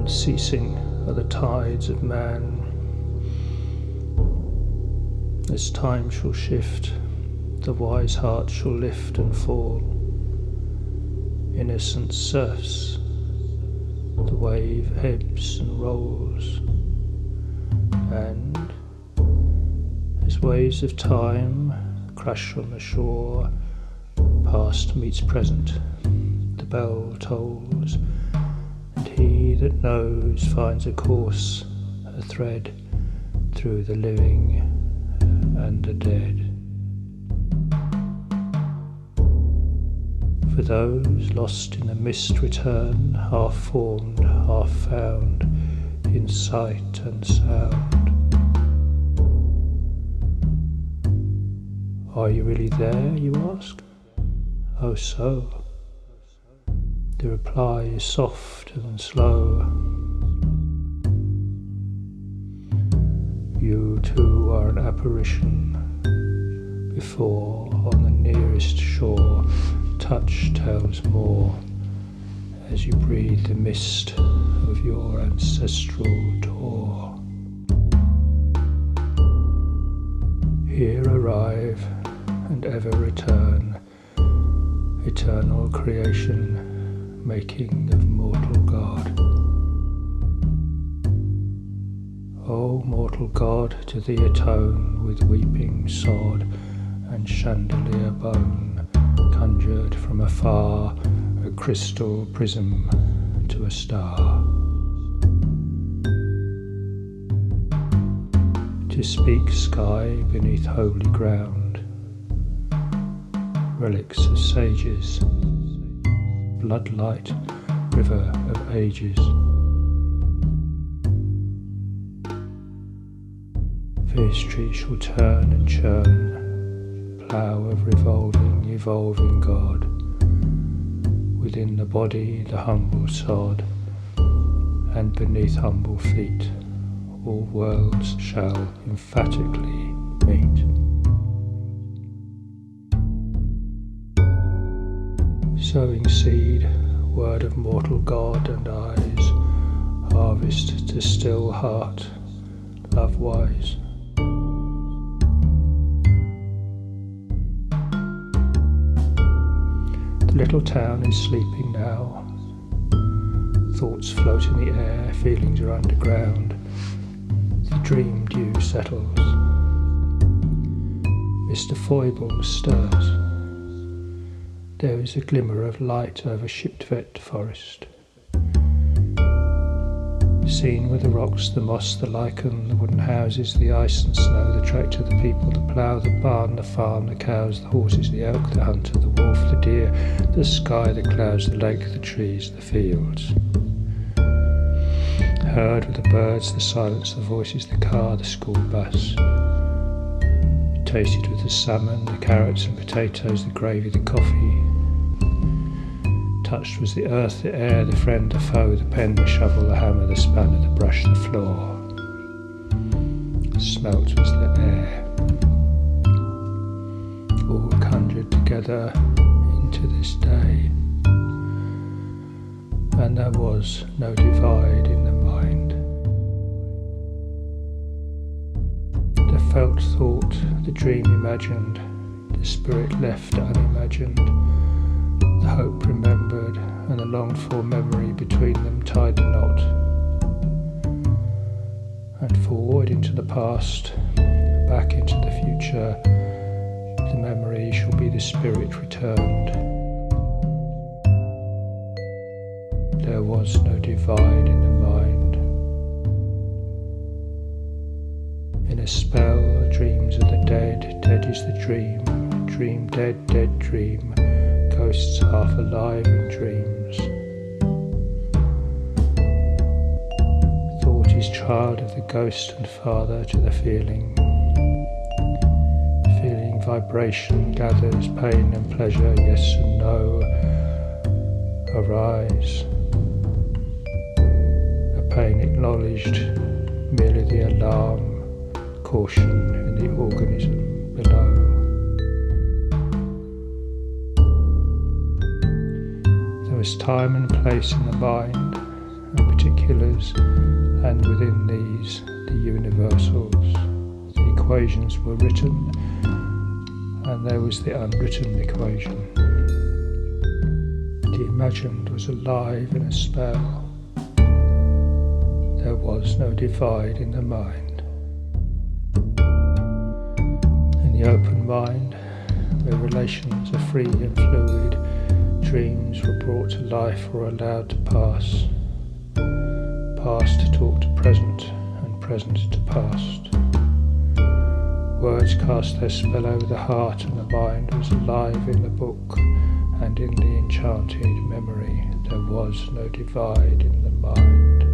unceasing are the tides of man. As time shall shift, the wise heart shall lift and fall. Innocence surfs, the wave ebbs and rolls, and as waves of time crash on the shore, past meets present, the bell tolls, and he that knows finds a course, a thread through the living and the dead. For those lost in the mist return, half formed, half found, in sight and sound. Are you really there, you ask? Oh, so. The reply is soft and slow. You too are an apparition. Before, on the nearest shore, touch tells more, as you breathe the mist of your ancestral tour. Here arrive and ever return, eternal creation, making of mortal God. O mortal God, to thee atone with weeping sod and chandelier bone, conjured from afar, a crystal prism to a star. To speak sky beneath holy ground, relics of sages, bloodlight, river of ages. For history shall turn and churn, plough of revolving, evolving God. Within the body the humble sod, and beneath humble feet all worlds shall emphatically meet. Sowing seed, word of mortal God and eyes, harvest to still heart, love-wise. The little town is sleeping now. Thoughts float in the air, feelings are underground. The dream dew settles. Mr. Foible stirs. There is a glimmer of light over Shiptvet forest. Seen with the rocks, the moss, the lichen, the wooden houses, the ice and snow, the tractor, the people, the plough, the barn, the farm, the cows, the horses, the elk, the hunter, the wolf, the deer, the sky, the clouds, the lake, the trees, the fields. Heard with the birds, the silence, the voices, the car, the school bus. Tasted with the salmon, the carrots and potatoes, the gravy, the coffee. Touched was the earth, the air, the friend, the foe, the pen, the shovel, the hammer, the spanner, the brush, the floor. Smelt was the air. All conjured together into this day. And there was no divide in the mind. The felt thought, the dream imagined, the spirit left unimagined, the hope remembered, and the longed-for memory between them tied the knot. And forward into the past, back into the future, the memory shall be the spirit returned. There was no divide in the mind. In a spell, dreams of the dead, dead is the dream, dream dead, dead dream, ghosts half alive in dreams. Thought is child of the ghost and father to the feeling. Feeling vibration gathers pain and pleasure, yes and no. Arise. A pain acknowledged, merely the alarm, caution in the organism below. There was time and place in the mind, a particular particulars, and within these the universals. The equations were written, and there was the unwritten equation. The imagined was alive in a spell. There was no divide in the mind. In the open mind, where relations are free and fluid, dreams were brought to life or allowed to pass. Past to talk to present, and present to past. Words cast their spell over the heart, and the mind was alive in the book, and in the enchanted memory there was no divide in the mind.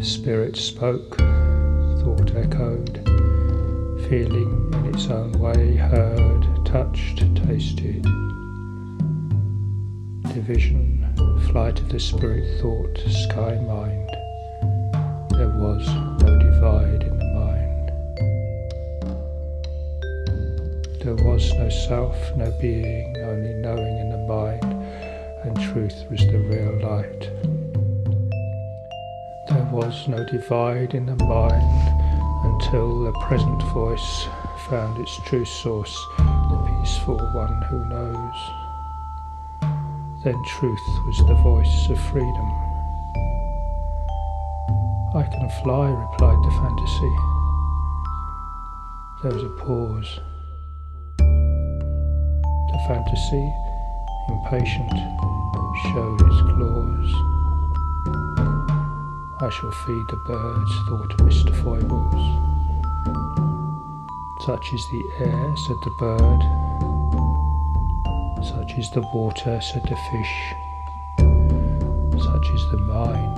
Spirit spoke, thought echoed, feeling in its own way, heard, touched, tasted. Division, flight of the spirit thought, sky mind. There was no divide in the mind. There was no self, no being, only knowing in the mind, and truth was the real light. There was no divide in the mind until the present voice found its true source, the peaceful one who knows. Then truth was the voice of freedom. I can fly, replied the fantasy. There was a pause. The fantasy, impatient, showed its claws. I shall feed the birds, thought Mr. Foibles. Such is the air, said the bird. Such is the water, said the fish. Such is the mind,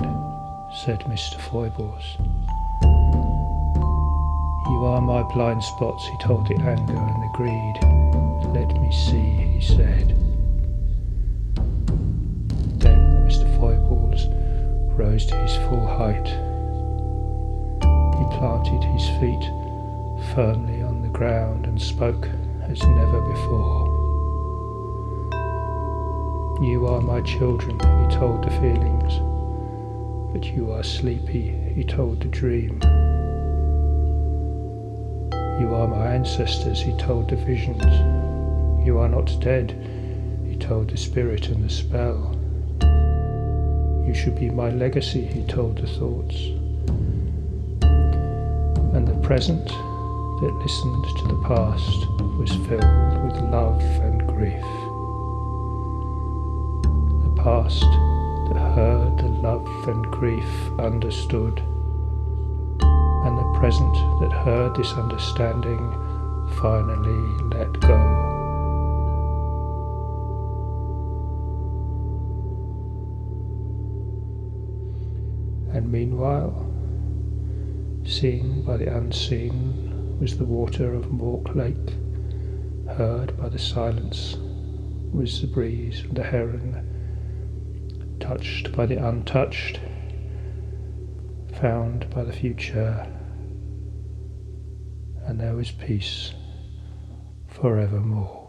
said Mr. Foibles. You are my blind spots, he told the anger and the greed. Let me see, he said. Then Mr. Foibles rose to his full height. He planted his feet firmly on the ground and spoke as never before. You are my children, he told the feelings, but you are sleepy, he told the dream. You are my ancestors, he told the visions. You are not dead, he told the spirit and the spell. You should be my legacy, he told the thoughts. And the present that listened to the past was filled with love and grief. The past that heard the love and grief understood, and the present that heard this understanding finally let go. And meanwhile, seen by the unseen was the water of Mork Lake, heard by the silence was the breeze of the heron, touched by the untouched, found by the future, and there was peace forevermore.